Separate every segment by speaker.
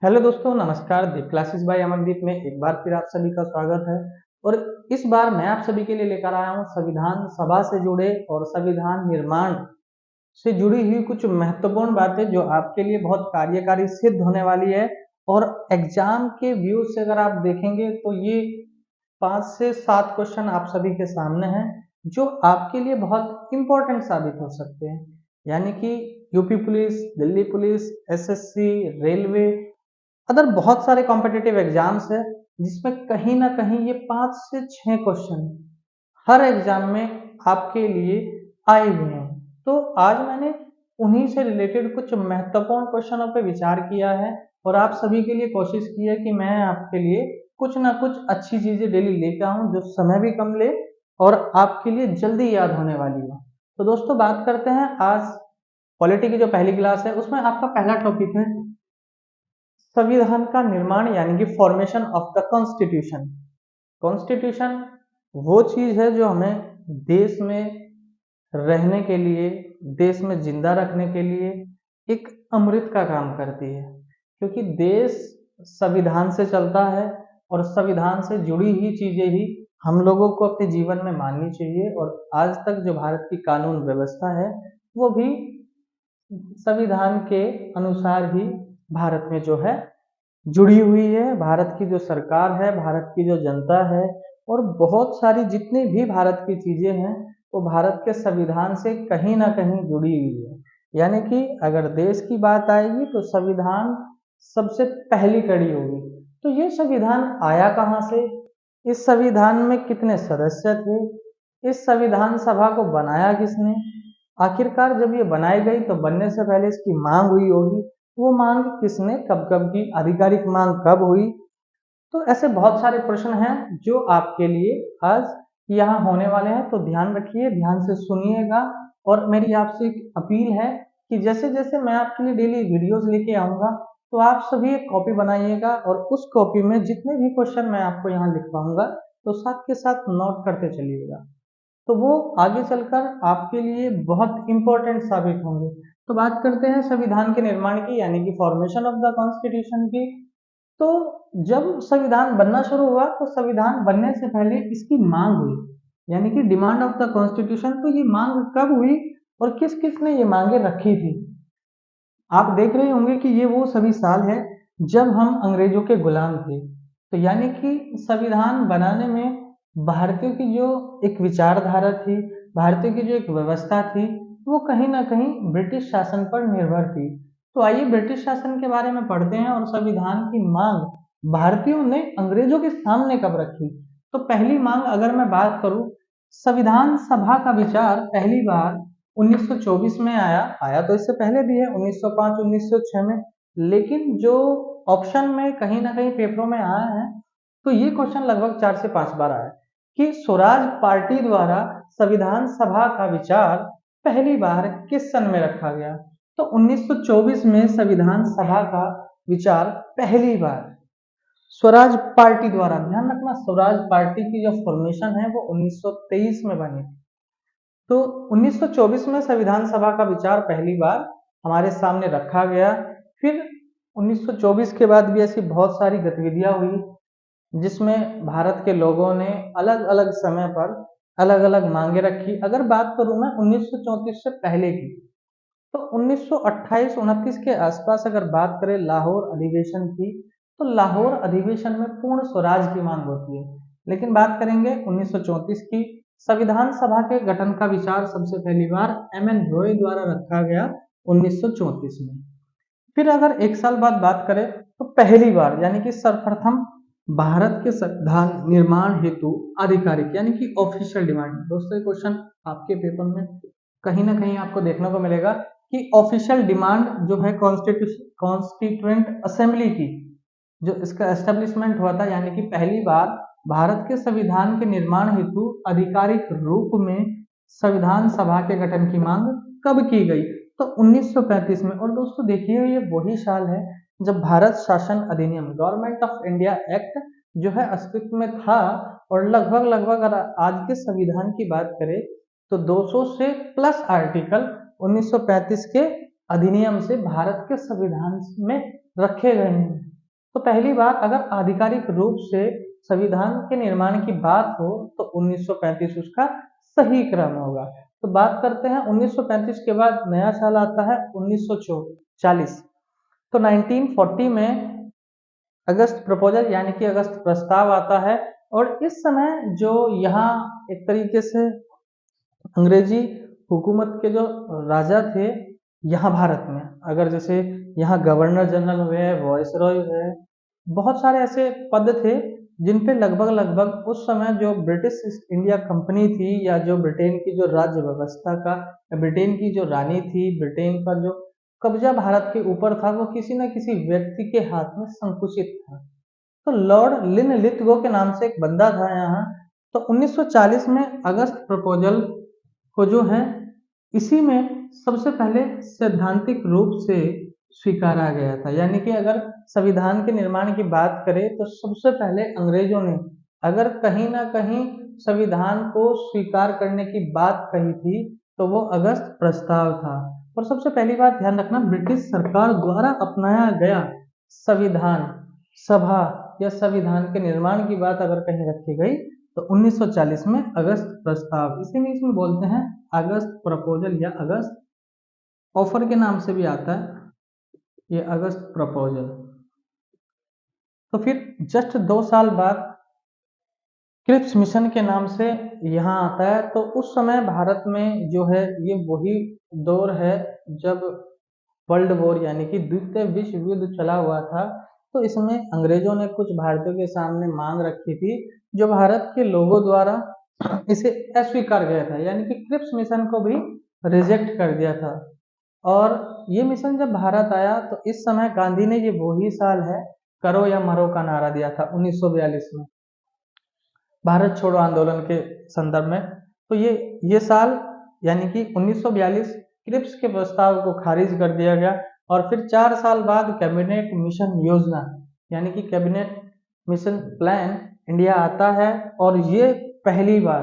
Speaker 1: Hello दोस्तों, नमस्कार। दीप classes bye Amandeep में एक बार फिर आप सभी का स्वागत है। और इस बार मैं आप सभी के लिए लेकर आया हूँ संविधान सभा से जुड़े और संविधान निर्माण से जुड़ी हुई कुछ महत्वपूर्ण बातें जो आपके लिए बहुत कार्यकारी सिद्ध होने वाली है। और एग्जाम के व्यू से अगर आप देखेंगे तो ये 5 से 7 क्वेश्चन आप सभी के सामने हैं जो आपके लिए बहुत इंपॉर्टेंट साबित हो सकते हैं। यानी कि UP police, Delhi police, SSC, railway, other बहुत सारे कॉम्पिटिटिव एग्जाम्स है जिसमें कहीं ना कहीं ये 5 से 6 क्वेश्चन हर एग्जाम में आपके लिए आए हुए हैं। तो आज मैंने उन्हीं से रिलेटेड कुछ महत्वपूर्ण क्वेश्चनों पे विचार किया है और आप सभी के लिए कोशिश की है कि मैं आपके लिए कुछ ना कुछ अच्छी चीजें डेली लेकर आऊं जो समय भी कम ले और आपके लिए जल्दी याद होने वाली हो। तो दोस्तों, बात करते हैं आज पॉलिटी की जो पहली क्लास है उसमें आपका पहला टॉपिक है संविधान का निर्माण यानी कि formation of the constitution. Constitution वो चीज है जो हमें देश में रहने के लिए, देश में जिंदा रखने के लिए एक अमृत का काम करती है, क्योंकि देश संविधान से चलता है और संविधान से जुड़ी हुई चीजें ही हम लोगों को अपने जीवन में माननी चाहिए। और आज तक जो भारत की कानून व्यवस्था है वो भी संविधान के अनुसार ही भारत में जो है जुड़ी हुई है। भारत की जो सरकार है, भारत की जो जनता है और बहुत सारी जितनी भी भारत की चीजें हैं वो भारत के संविधान से कहीं ना कहीं जुड़ी हुई है। यानी कि अगर देश की बात आएगी तो संविधान सबसे पहली कड़ी होगी। तो ये संविधान आया कहाँ से, इस संविधान में कितने सदस्य थे, इस संविधान सभा को बनाया किसने, आखिरकार जब ये बनाई गई तो बनने से पहले इसकी मांग हुई होगी, वो मांग किसने कब कब की, आधिकारिक मांग कब हुई। तो ऐसे बहुत सारे प्रश्न हैं जो आपके लिए आज यहाँ होने वाले हैं। तो ध्यान रखिए, ध्यान से सुनिएगा। और मेरी आपसे एक अपील है कि जैसे जैसे मैं आपके लिए डेली वीडियोस लेके आऊंगा तो आप सभी एक कॉपी बनाइएगा और उस कॉपी में जितने भी क्वेश्चन मैं आपको यहाँ लिखवाऊंगा तो साथ के साथ नोट करते चलिएगा, तो वो आगे चलकर आपके लिए बहुत इंपॉर्टेंट साबित होंगे। तो बात करते हैं संविधान के निर्माण की यानी कि फॉर्मेशन ऑफ द कॉन्स्टिट्यूशन की। तो जब संविधान बनना शुरू हुआ तो संविधान बनने से पहले इसकी मांग हुई, यानी कि डिमांड ऑफ द कॉन्स्टिट्यूशन। तो ये मांग कब हुई और किस किस ने ये मांगे रखी थी। आप देख रहे होंगे कि ये वो सभी साल है जब हम अंग्रेजों के गुलाम थे। तो यानी कि संविधान बनाने में भारतीयों की जो एक विचारधारा थी, भारतीयों की जो एक व्यवस्था थी, वो कहीं ना कहीं ब्रिटिश शासन पर निर्भर थी। तो आइए ब्रिटिश शासन के बारे में पढ़ते हैं और संविधान की मांग भारतीयों ने अंग्रेजों के सामने कब रखी। तो पहली मांग अगर मैं बात करूं, संविधान सभा का विचार पहली बार 1924 में आया। आया तो इससे पहले भी है 1905 1906 में, लेकिन जो ऑप्शन में कहीं ना कहीं पेपरों में आया है तो ये क्वेश्चन लगभग 4 से 5 बार आया कि स्वराज पार्टी द्वारा संविधान सभा का विचार पहली बार किस सन में रखा गया। तो 1924 में संविधान सभा का विचार पहली बार स्वराज पार्टी द्वारा, ध्यान रखना स्वराज पार्टी की जो फॉर्मेशन है वो 1923 में बनी थी। तो 1924 में संविधान सभा का विचार पहली बार हमारे सामने रखा गया। फिर 1924 के बाद भी ऐसी बहुत सारी गतिविधियां हुई जिसमें भारत के लोगों ने अलग अलग समय पर अलग अलग मांगे रखी। अगर बात करूं मैं 1934 से पहले की, तो 1928-29 के आसपास अगर बात करें लाहौर अधिवेशन की, तो लाहौर अधिवेशन में पूर्ण स्वराज की मांग होती है। लेकिन बात करेंगे 1934 की, संविधान सभा के गठन का विचार सबसे पहली बार एम एन रॉय द्वारा रखा गया 1934 में। फिर अगर एक साल बाद बात करें तो पहली बार यानी कि सर्वप्रथम भारत के संविधान निर्माण हेतु आधिकारिक यानी कि ऑफिशियल डिमांड। दोस्तों, ये क्वेश्चन आपके पेपर में कहीं ना कहीं आपको देखने को मिलेगा कि ऑफिशियल डिमांड जो है कॉन्स्टिट्यूएंट असेंबली की, जो इसका एस्टेब्लिशमेंट हुआ था, यानी कि पहली बार भारत के संविधान के निर्माण हेतु आधिकारिक रूप में संविधान सभा के गठन की मांग कब की गई, तो 1935 में। और दोस्तों देखिए, ये वही साल है जब भारत शासन अधिनियम गवर्नमेंट ऑफ इंडिया एक्ट जो है अस्तित्व में था। और लगभग लगभग अगर आज के संविधान की बात करें तो 200 से प्लस आर्टिकल 1935 के अधिनियम से भारत के संविधान में रखे गए हैं। तो पहली बार अगर आधिकारिक रूप से संविधान के निर्माण की बात हो तो 1935 उसका सही क्रम होगा। तो बात करते हैं 1935 के बाद नया साल आता है 1940। तो 1940 में अगस्त प्रपोजल यानी कि अगस्त प्रस्ताव आता है, और इस समय जो यहाँ एक तरीके से अंग्रेजी हुकूमत के जो राजा थे यहाँ भारत में, अगर जैसे यहाँ गवर्नर जनरल हुए, वायसरॉय हुए, बहुत सारे ऐसे पद थे जिन पे लगभग लगभग उस समय जो ब्रिटिश ईस्ट इंडिया कंपनी थी, या जो ब्रिटेन की जो राज्य व्यवस्था का, ब्रिटेन की जो रानी थी, ब्रिटेन का जो कब्जा भारत के ऊपर था, वो किसी न किसी व्यक्ति के हाथ में संकुचित था। तो लॉर्ड लिनलिथगो के नाम से एक बंदा था यहाँ। तो 1940 में अगस्त प्रपोजल को जो है इसी में सबसे पहले सैद्धांतिक रूप से स्वीकारा गया था। यानी कि अगर संविधान के निर्माण की बात करें तो सबसे पहले अंग्रेजों ने अगर कहीं ना कहीं संविधान को स्वीकार करने की बात कही थी तो वो अगस्त प्रस्ताव था। और सबसे पहली बात ध्यान रखना, ब्रिटिश सरकार द्वारा अपनाया गया संविधान सभा या संविधान के निर्माण की बात अगर कहीं रखी गई तो 1940 में अगस्त प्रस्ताव, इसे इंग्लिश में बोलते हैं अगस्त प्रपोजल या अगस्त ऑफर के नाम से भी आता है ये अगस्त प्रपोजल। तो फिर जस्ट 2 साल बाद क्रिप्स मिशन के नाम से यहाँ आता है। तो उस समय भारत में जो है ये वही दौर है जब वर्ल्ड वॉर यानी कि द्वितीय विश्व युद्ध चला हुआ था। तो इसमें अंग्रेजों ने कुछ भारतीयों के सामने मांग रखी थी जो भारत के लोगों द्वारा इसे अस्वीकार किया था, यानी कि क्रिप्स मिशन को भी रिजेक्ट कर दिया था। और ये मिशन जब भारत आया तो इस समय गांधी ने, ये वही साल है करो या मरो का नारा दिया था 1942 में भारत छोड़ो आंदोलन के संदर्भ में। तो ये साल यानी कि 1942 क्रिप्स के प्रस्ताव को खारिज कर दिया गया। और फिर 4 साल बाद कैबिनेट मिशन योजना यानी कि कैबिनेट मिशन प्लान इंडिया आता है। और ये पहली बार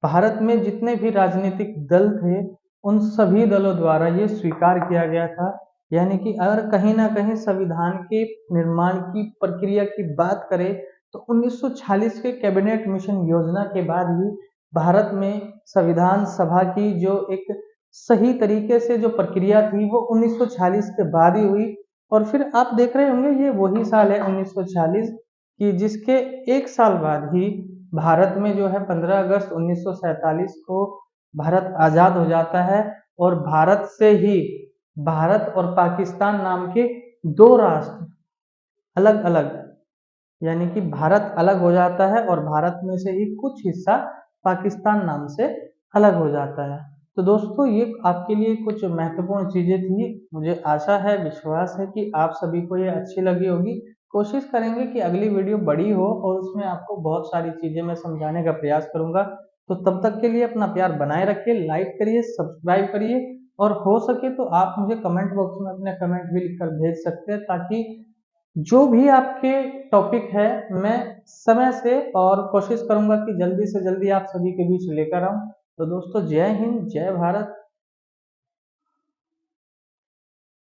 Speaker 1: भारत में जितने भी राजनीतिक दल थे उन सभी दलों द्वारा ये स्वीकार किया गया था। यानी कि अगर कहीं ना कहीं संविधान के निर्माण की प्रक्रिया की बात करें तो 1940 के कैबिनेट मिशन योजना के बाद ही भारत में संविधान सभा की जो एक सही तरीके से जो प्रक्रिया थी वो 1940 के बाद ही हुई। और फिर आप देख रहे होंगे ये वही साल है 1940 कि जिसके 1 साल बाद ही भारत में जो है 15 अगस्त 1947 को भारत आजाद हो जाता है। और भारत से ही भारत और पाकिस्तान नाम के 2 राष्ट्र अलग अलग, यानी कि भारत अलग हो जाता है और भारत में से ही कुछ हिस्सा पाकिस्तान नाम से अलग हो जाता है। तो दोस्तों ये आपके लिए कुछ महत्वपूर्ण चीजें थी। मुझे आशा है, विश्वास है कि आप सभी को ये अच्छी लगी होगी। कोशिश करेंगे कि अगली वीडियो बड़ी हो और उसमें आपको बहुत सारी चीजें मैं समझाने का प्रयास करूंगा। तो तब तक के लिए अपना प्यार बनाए रखिए, लाइक करिए, सब्सक्राइब करिए, और हो सके तो आप मुझे कमेंट बॉक्स में अपने कमेंट भी लिखकर भेज सकते हैं, ताकि जो भी आपके टॉपिक है मैं समय से और कोशिश करूंगा कि जल्दी से जल्दी आप सभी के बीच लेकर आऊं। तो दोस्तों जय हिंद, जय भारत।